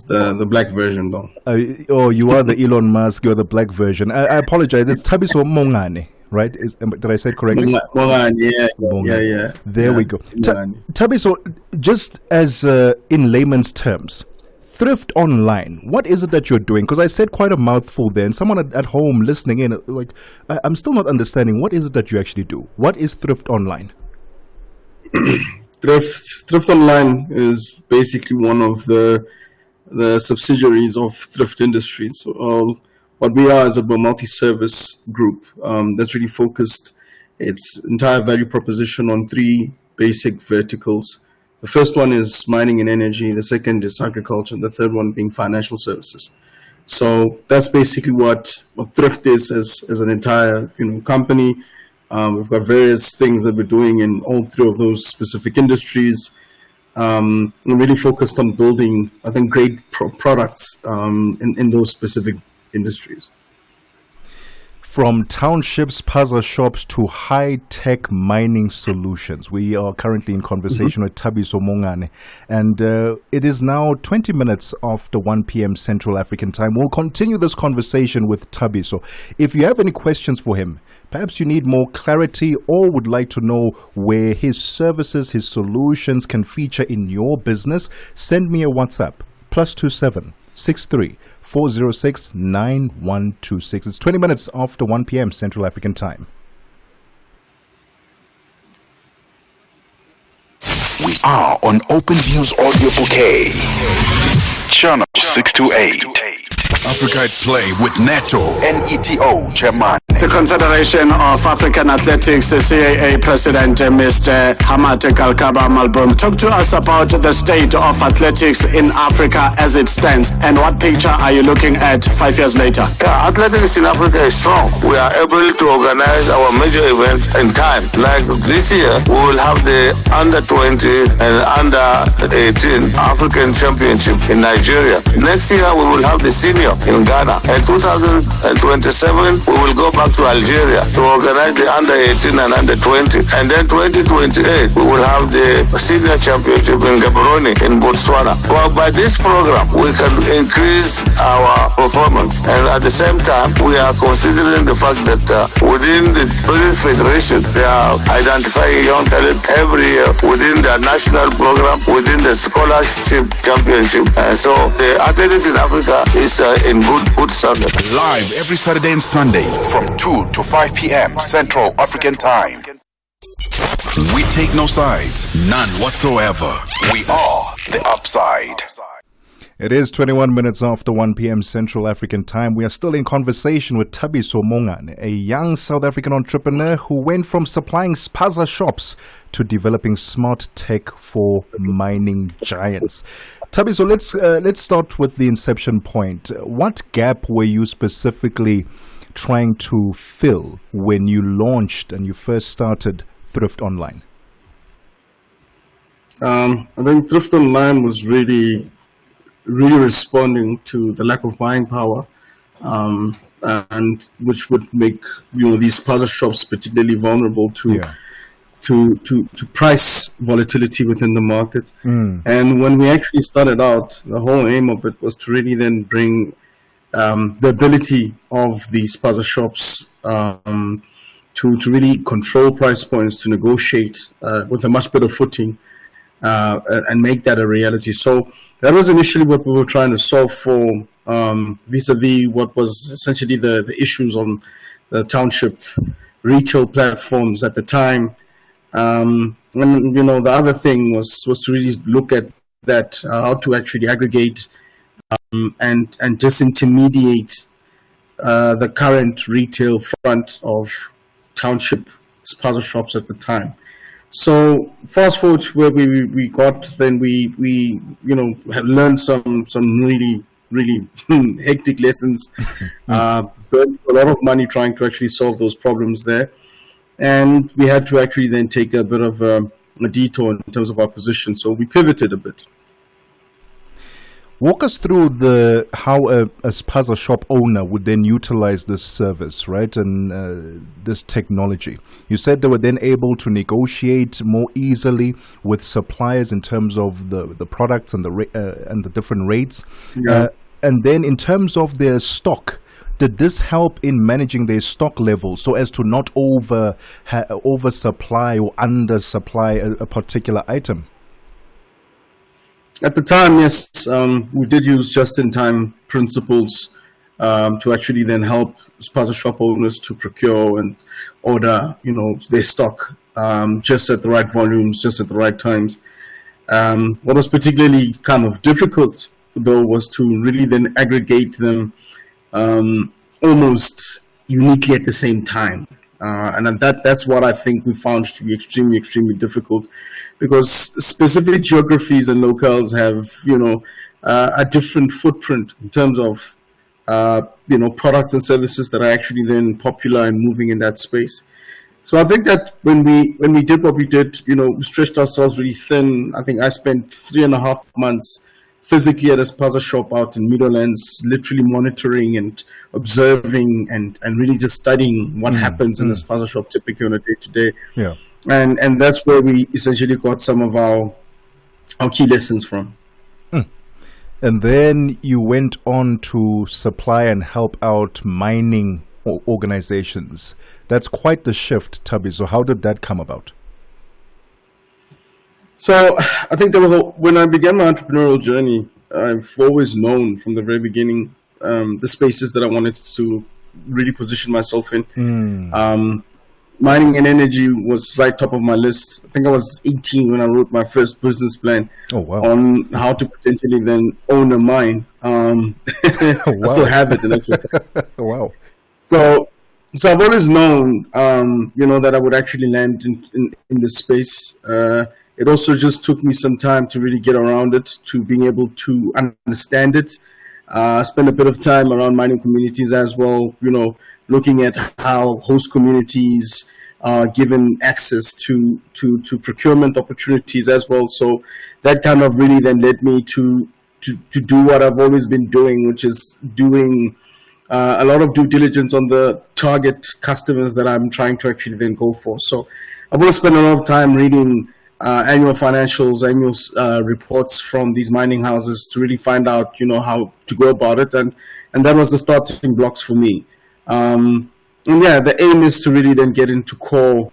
the black version, though. You are the Elon Musk. You're the black version. I apologize. It's Thabiso Mongane, right? Did I say it correctly? Mongane, yeah. There we go. Thabiso, just as in layman's terms, Thrift Online, what is it that you're doing? Because I said quite a mouthful there, and someone at home listening in, like, I'm still not understanding. What is it that you actually do? What is Thrift Online? Thrift Online is basically one of the subsidiaries of Thrift Industries. So what we are is a multi-service group that's really focused its entire value proposition on three basic verticals. The first one is mining and energy, the second is agriculture, and the third one being financial services. So that's basically what Thrift is as an entire company. We've got various things that we're doing in all three of those specific industries. We're really focused on building, I think, great products in those specific industries. From townships, spaza shops to high-tech mining solutions. We are currently in conversation with Thabiso Mongane, and it is now 20 minutes after 1 p.m. Central African time. We'll continue this conversation with Thabiso. If you have any questions for him, perhaps you need more clarity or would like to know where his services, his solutions can feature in your business, send me a WhatsApp, +27 63 406 9126. It's 20 minutes after 1 p.m. Central African time. We are on Open Views Audio Bouquet, channel 628. Africa Play with Neto Chairman. The Confederation of African Athletics, CAA President Mr. Hamad Kalkaba Malboum, talk to us about the state of athletics in Africa as it stands, and what picture are you looking at 5 years later? Yeah, athletics in Africa is strong. We are able to organize our major events in time. Like this year, we will have the under 20 and under 18 African Championship in Nigeria. Next year, we will have the senior in Ghana. In 2027, we will go back to Algeria to organize the under 18 and under 20. And then 2028, we will have the senior championship in Gaborone in Botswana. But by this program, we can increase our performance. And at the same time, we are considering the fact that within the British Federation, they are identifying young talent every year within the national program, within the scholarship championship. And so the athletics in Africa is in good standard. Live every Saturday and Sunday from 2 to 5 p.m. Central African Time. We take no sides, none whatsoever. We are the upside. It is 21 minutes after 1 p.m. Central African Time. We are still in conversation with Thabiso Mongane, a young South African entrepreneur who went from supplying spaza shops to developing smart tech for mining giants. Thabiso, let's start with the inception point. What gap were you specifically trying to fill when you launched and you first started Thrift Online? I think Thrift Online was really responding to the lack of buying power, and which would make these spaza shops particularly vulnerable to price volatility within the market. And when we actually started out, the whole aim of it was to really then bring the ability of these spaza shops to really control price points, to negotiate with a much better footing, and make that a reality. So that was initially what we were trying to solve for, vis-a-vis what was essentially the issues on the township retail platforms at the time. And the other thing was to really look at that, how to actually aggregate and disintermediate the current retail front of township spaza shops at the time. So fast forward to where we got, then we had learned some really hectic lessons, burned a lot of money trying to actually solve those problems there, and we had to actually then take a bit of a detour in terms of our position. So we pivoted a bit. Walk us through how a spaza shop owner would then utilize this service, right, and this technology. You said they were then able to negotiate more easily with suppliers in terms of the products and the different rates. Yeah. And then in terms of their stock, did this help in managing their stock levels so as to not oversupply or undersupply a particular item? At the time, yes, we did use just-in-time principles to actually then help spaza shop owners to procure and order, their stock just at the right volumes, just at the right times. What was particularly kind of difficult, though, was to really then aggregate them almost uniquely at the same time. And that's what I think we found to be extremely, extremely difficult, because specific geographies and locales have, a different footprint in terms of, products and services that are actually then popular and moving in that space. So I think that when we did what we did, we stretched ourselves really thin. I think I spent 3.5 months physically at a spaza shop out in Meadowlands, literally monitoring and observing and really just studying what happens in a spaza shop typically on a day-to-day. Yeah. And that's where we essentially got some of our key lessons from. And then you went on to supply and help out mining organizations. That's quite the shift, Thabiso. How did that come about? So I think when I began my entrepreneurial journey, I've always known from the very beginning the spaces that I wanted to really position myself in. Mining and energy was right top of my list. I think I was 18 when I wrote my first business plan on how to potentially then own a mine. I still have it. Wow. So I've always known, that I would actually land in this space. It also just took me some time to really get around it, to being able to understand it. Spend a bit of time around mining communities as well, looking at how host communities are given access to procurement opportunities as well. So that kind of really then led me to do what I've always been doing, which is doing a lot of due diligence on the target customers that I'm trying to actually then go for. So I've always spent a lot of time reading annual financials, annual reports from these mining houses to really find out, how to go about it. And that was the starting blocks for me. And the aim is to really then get into core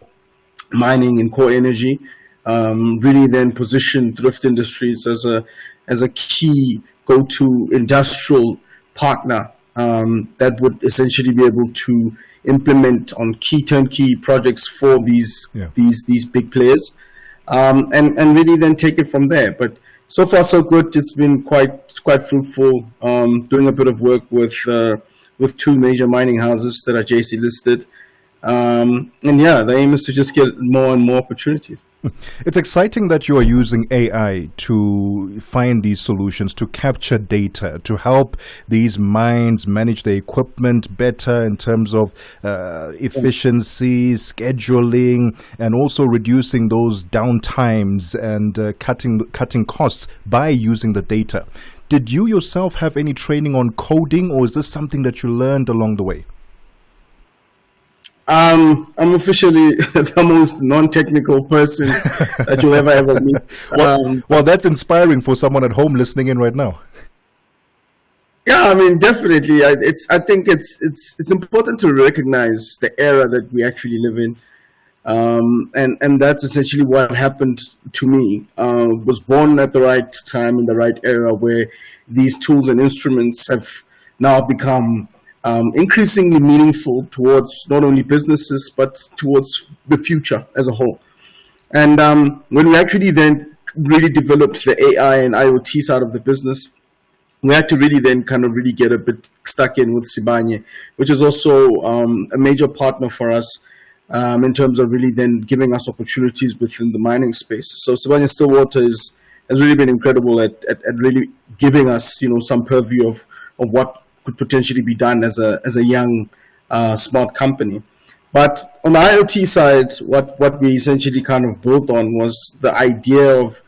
mining and core energy, really then position Thrift Industries as a key go-to industrial partner that would essentially be able to implement on key turnkey projects for these big players. And really then take it from there. But so far so good. It's been quite fruitful. Doing a bit of work with two major mining houses that are JC listed. The aim is to just get more and more opportunities. It's exciting that you are using AI to find these solutions, to capture data, to help these mines manage their equipment better in terms of efficiency, scheduling, and also reducing those downtimes and cutting costs by using the data. Did you yourself have any training on coding, or is this something that you learned along the way? I'm officially the most non-technical person that you'll ever meet. Well, that's inspiring for someone at home listening in right now. Yeah, I mean, definitely. I think it's important to recognize the era that we actually live in, and that's essentially what happened to me. Was born at the right time in the right era where these tools and instruments have now become increasingly meaningful towards not only businesses, but towards the future as a whole. And when we actually then really developed the AI and IoT side of the business, we had to really then kind of really get a bit stuck in with Sibanye, which is also a major partner for us in terms of really then giving us opportunities within the mining space. So Sibanye-Stillwater has really been incredible at really giving us, some purview of what could potentially be done as a young, smart company. But on the IoT side, what we essentially kind of built on was the idea of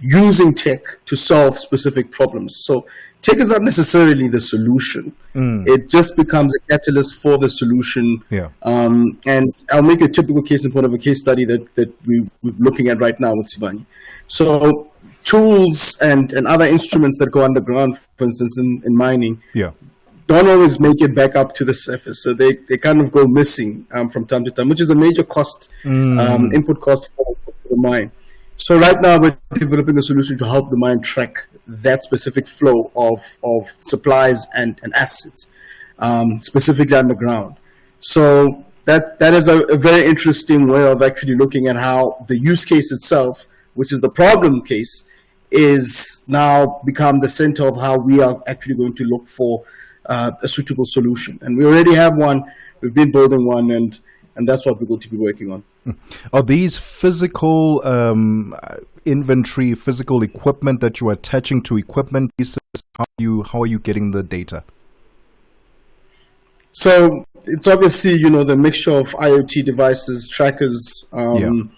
using tech to solve specific problems. So tech is not necessarily the solution. It just becomes a catalyst for the solution. Yeah. And I'll make a typical case in point of a case study that we're looking at right now with Sibanye. So tools and other instruments that go underground, for instance, in mining, don't always make it back up to the surface. So they kind of go missing from time to time, which is a major cost, input cost for the mine. So right now we're developing a solution to help the mine track that specific flow of supplies and assets, specifically underground. So that is a very interesting way of actually looking at how the use case itself, which is the problem case, is now become the center of how we are actually going to look for a suitable solution. And we already have one. We've been building one, and that's what we're going to be working on. Are these physical inventory, physical equipment that you are attaching to equipment pieces? How are you getting the data? So it's obviously, the mixture of IoT devices, trackers, and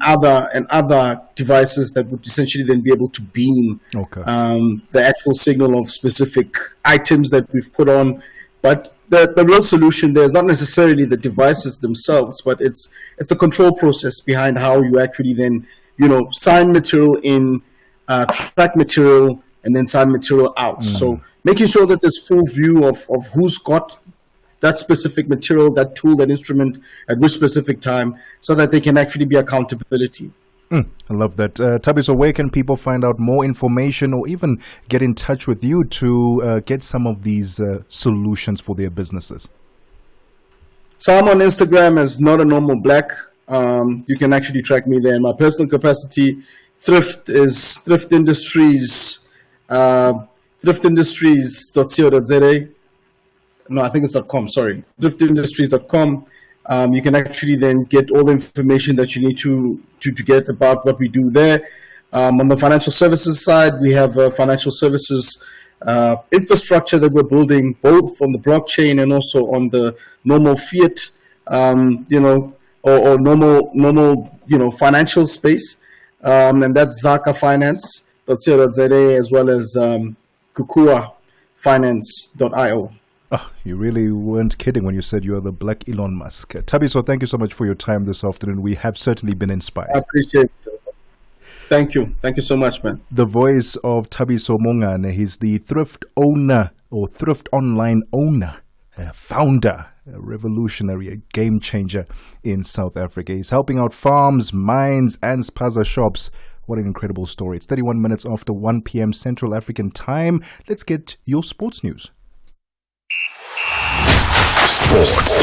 other devices that would essentially then be able to beam the actual signal of specific items that we've put on. But the real solution there is not necessarily the devices themselves, but it's the control process behind how you actually then, sign material in, track material, and then sign material out. So making sure that there's full view of who's got that specific material, that tool, that instrument at which specific time, so that they can actually be accountability. I love that. Thabiso, where can people find out more information or even get in touch with you to get some of these solutions for their businesses? So I'm on Instagram as Not a Normal Black. You can actually track me there. In my personal capacity, Thrift is Thrift Industries, thriftindustries.co.za. No, I think it's .com, sorry. Thriftindustries.com. You can actually then get all the information that you need to get about what we do there. On the financial services side, we have a financial services infrastructure that we're building, both on the blockchain and also on the normal fiat, or normal, financial space. And that's zakafinance.co.za as well as kukuafinance.io. Oh, you really weren't kidding when you said you are the Black Elon Musk. Thabiso, thank you so much for your time this afternoon. We have certainly been inspired. I appreciate it. Thank you. Thank you so much, man. The voice of Thabiso Mongane. He's the thrift owner or Thrift Online owner, founder, a revolutionary, a game changer in South Africa. He's helping out farms, mines, and spaza shops. What an incredible story. It's 31 minutes after 1 p.m. Central African time. Let's get your sports news. Sports.